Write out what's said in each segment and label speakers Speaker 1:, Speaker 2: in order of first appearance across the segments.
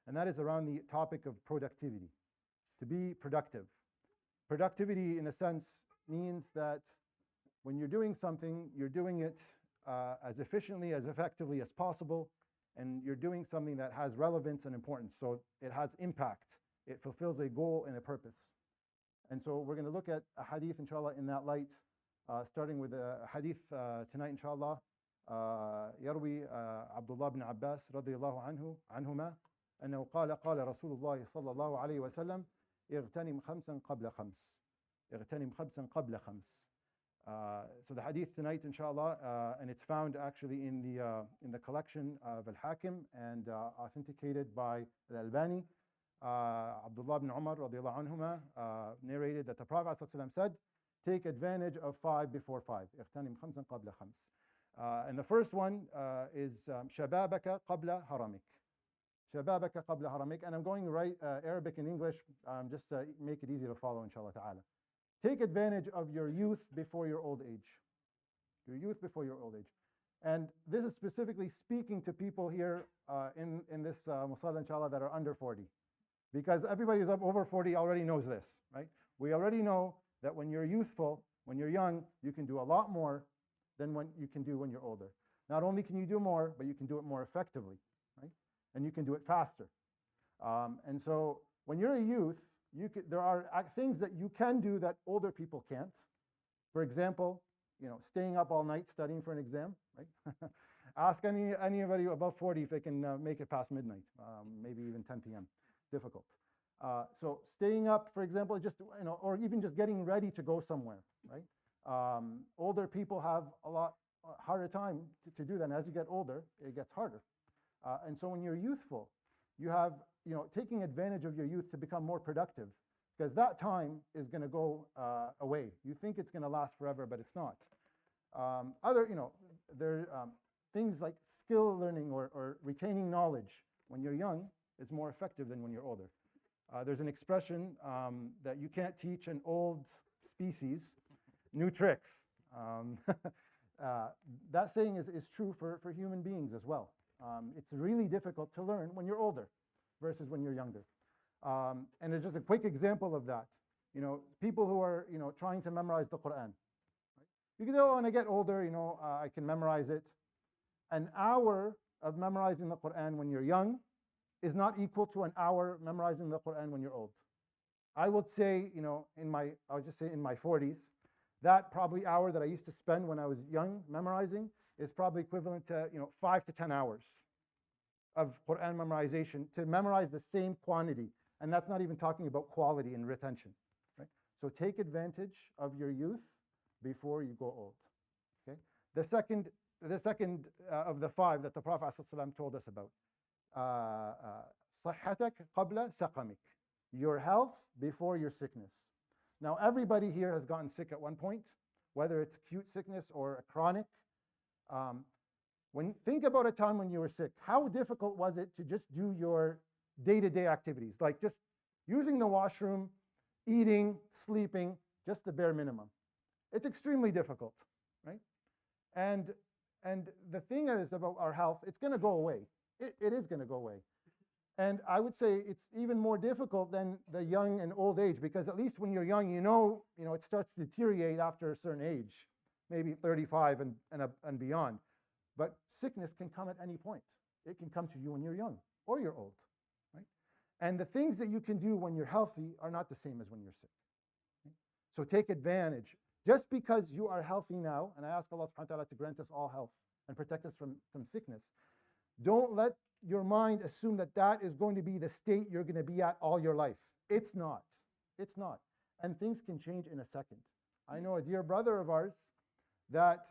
Speaker 1: and that is around the topic of productivity. To be productive. Productivity, in a sense, means that when you're doing something, you're doing it as efficiently, as effectively as possible, and you're doing something that has relevance and importance. So it has impact. It fulfills a goal and a purpose. And so we're going to look at a hadith, inshallah, in that light, starting with a hadith tonight, inshallah. يروي عبد الله بن عباس رضي الله عنهما أنه قال رسول الله صلى الله عليه وسلم اغتنم خمسا قبل خمس اغتنم خمسا قبل خمس. So the hadith tonight, inshallah, and it's found actually in the collection of Al-Hakim and authenticated by Al-Albani. Abdullah ibn Umar radiallahu anhuma narrated that the Prophet ﷺ said, take advantage of 5 before 5. اغتنم خمسا قبل خمس. And the first one is شبابك قبل هرمك. شبابك قبل هرمك. And I'm going to write Arabic and English just to make it easy to follow, inshallah ta'ala. Take advantage of your youth before your old age. Your youth before your old age. And this is specifically speaking to people here in this musalla, inshallah, that are under 40. Because everybody who's up over 40 already knows this, right? We already know that when you're youthful, when you're young, you can do a lot more than what you can do when you're older. Not only can you do more, but you can do it more effectively, right? And you can do it faster. And so when you're a youth, there are things that you can do that older people can't. For example, staying up all night studying for an exam, right? Ask anybody above 40 if they can make it past midnight, maybe even 10 p.m. Difficult. So staying up, for example, just or even just getting ready to go somewhere, right? Older people have a lot harder time to do that. And as you get older, it gets harder. And so when you're youthful, you have taking advantage of your youth to become more productive, because that time is going to go away. You think it's going to last forever, but it's not. There things like skill learning or retaining knowledge when you're young is more effective than when you're older. There's an expression that you can't teach an old species new tricks. That saying is true for human beings as well. It's really difficult to learn when you're older versus when you're younger. And it's just a quick example of that. People who are trying to memorize the Quran. You can say, oh, when I get older, I can memorize it. An hour of memorizing the Quran when you're young is not equal to an hour memorizing the Quran when you're old. I would say, I would just say in my 40s, that probably hour that I used to spend when I was young memorizing is probably equivalent to 5 to 10 hours of Quran memorization to memorize the same quantity. And that's not even talking about quality and retention, right? So take advantage of your youth before you go old. Okay. The second of the 5 that the Prophet ﷺ told us about, صحتك قبل سقمك, your health before your sickness. Now everybody here has gotten sick at one point, whether it's acute sickness or a chronic. Think about a time when you were sick. How difficult was it to just do your day-to-day activities, like just using the washroom, eating, sleeping, just the bare minimum? It's extremely difficult, right? And the thing is about our health, it's going to go away. It is going to go away. And I would say it's even more difficult than the young and old age, because at least when you're young, it starts to deteriorate after a certain age, maybe 35 and beyond. But sickness can come at any point. It can come to you when you're young or you're old, right? And the things that you can do when you're healthy are not the same as when you're sick. Right? So take advantage. Just because you are healthy now, and I ask Allah subhanahu wa ta'ala to grant us all health and protect us from sickness, don't let your mind assume that that is going to be the state you're going to be at all your life. It's not. It's not. And things can change in a second. I know a dear brother of ours that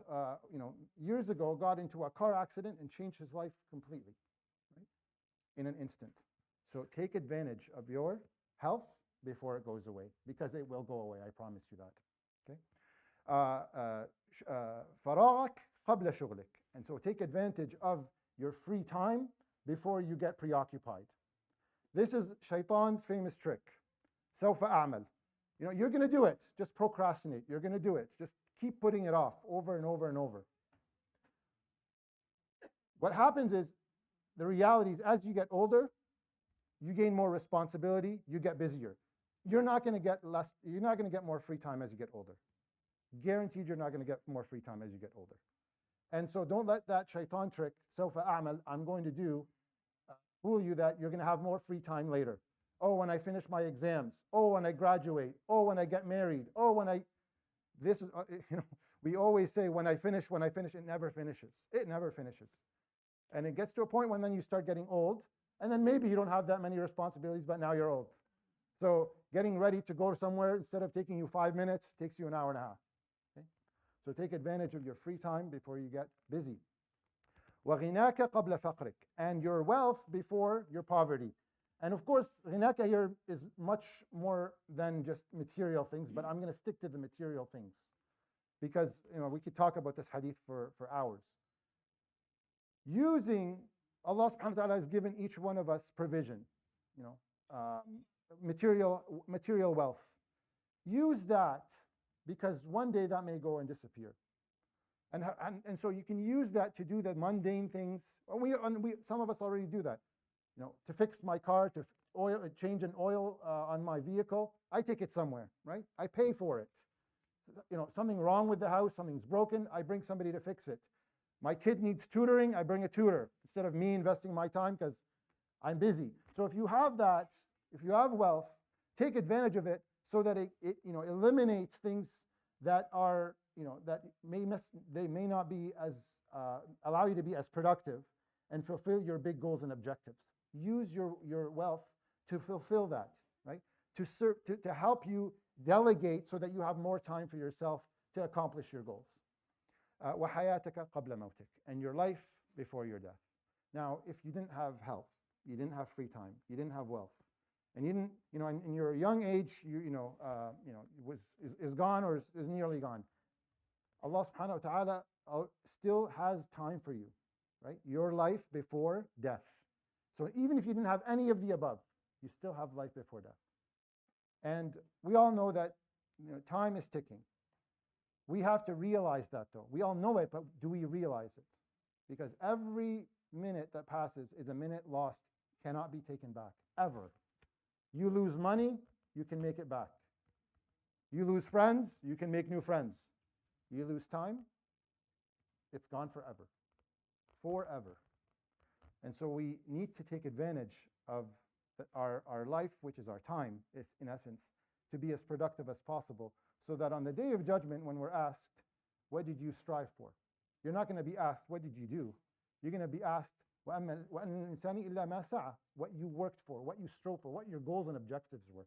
Speaker 1: years ago got into a car accident and changed his life completely, right? In an instant. So take advantage of your health before it goes away, because it will go away, I promise you that. Okay. فراغك قبل شغلك. And so take advantage of your free time before you get preoccupied. This is Shaitan's famous trick. سوف أعمل. You're going to do it. Just procrastinate. You're going to do it. Just keep putting it off over and over and over. What happens is, the reality is, as you get older, you gain more responsibility, you get busier. You're not going to get less, you're not going to get more free time as you get older. Guaranteed you're not going to get more free time as you get older. And so don't let that shaitan trick, sawfa a'mal, I'm going to do, fool you that you're going to have more free time later. Oh, when I finish my exams. Oh, when I graduate. Oh, when I get married. Oh, when I, this is, we always say when I finish, it never finishes. It never finishes. And it gets to a point when then you start getting old, and then maybe you don't have that many responsibilities, but now you're old. So getting ready to go somewhere, instead of taking you 5 minutes, takes you an hour and a half. Okay? So take advantage of your free time before you get busy. وَغِنَاكَ قَبْلَ فَقْرِكَ, and your wealth before your poverty. And of course, غِنَاكَ here is much more than just material things, but I'm going to stick to the material things because we could talk about this hadith for hours. Using, Allah subhanahu wa ta'ala has given each one of us provision, material wealth. Use that because one day that may go and disappear. And so you can use that to do the mundane things. Some of us already do that. To fix my car, to change an oil on my vehicle, I take it somewhere, right? I pay for it. Something wrong with the house, something's broken, I bring somebody to fix it. My kid needs tutoring, I bring a tutor instead of me investing my time because I'm busy. So if you have that, if you have wealth, take advantage of it so that it eliminates things that are that they may not be as allow you to be as productive and fulfill your big goals and objectives. Use your wealth to fulfill that, right? To serve, to help you delegate so that you have more time for yourself to accomplish your goals. وَحَيَاتَكَ قَبْلَ مَوْتِكَ, and your life before your death. Now, if you didn't have health, you didn't have free time, you didn't have wealth, and you didn't, in your young age, is gone or is nearly gone. Allah subhanahu wa ta'ala still has time for you, right? Your life before death. So even if you didn't have any of the above, you still have life before death. And we all know that time is ticking. We have to realize that though. We all know it, but do we realize it? Because every minute that passes is a minute lost, cannot be taken back, ever. You lose money, you can make it back. You lose friends, you can make new friends. You lose time, it's gone forever. Forever. And so we need to take advantage of our life, which is our time, is in essence, to be as productive as possible, so that on the day of judgment, when we're asked, what did you strive for? You're not going to be asked, what did you do? You're going to be asked, وَأَمَّا الْإِنسَانِ إِلَّا مَا سَعَى, what you worked for, what you strove for, what your goals and objectives were.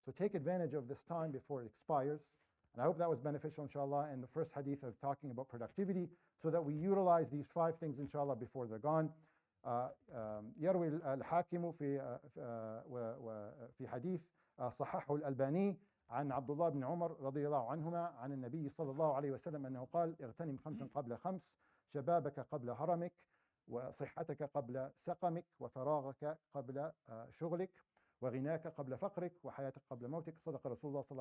Speaker 1: So take advantage of this time before it expires. And I hope that was beneficial, inshallah, in the first hadith of talking about productivity, so that we utilize these 5 things, inshallah, before they're gone. يروي الحاكم في حديث صححه الألباني عن عبد الله بن عمر رضي الله عنهما عن النبي صلى الله عليه وسلم أنه قال: اغتنم 5 قبل 5، شبابك قبل هرمك، وصحتك قبل سقمك، وفراغك قبل شغلك، وغناك قبل فقرك، وحياتك قبل موتك. صدق رسول الله صلى الله عليه وسلم.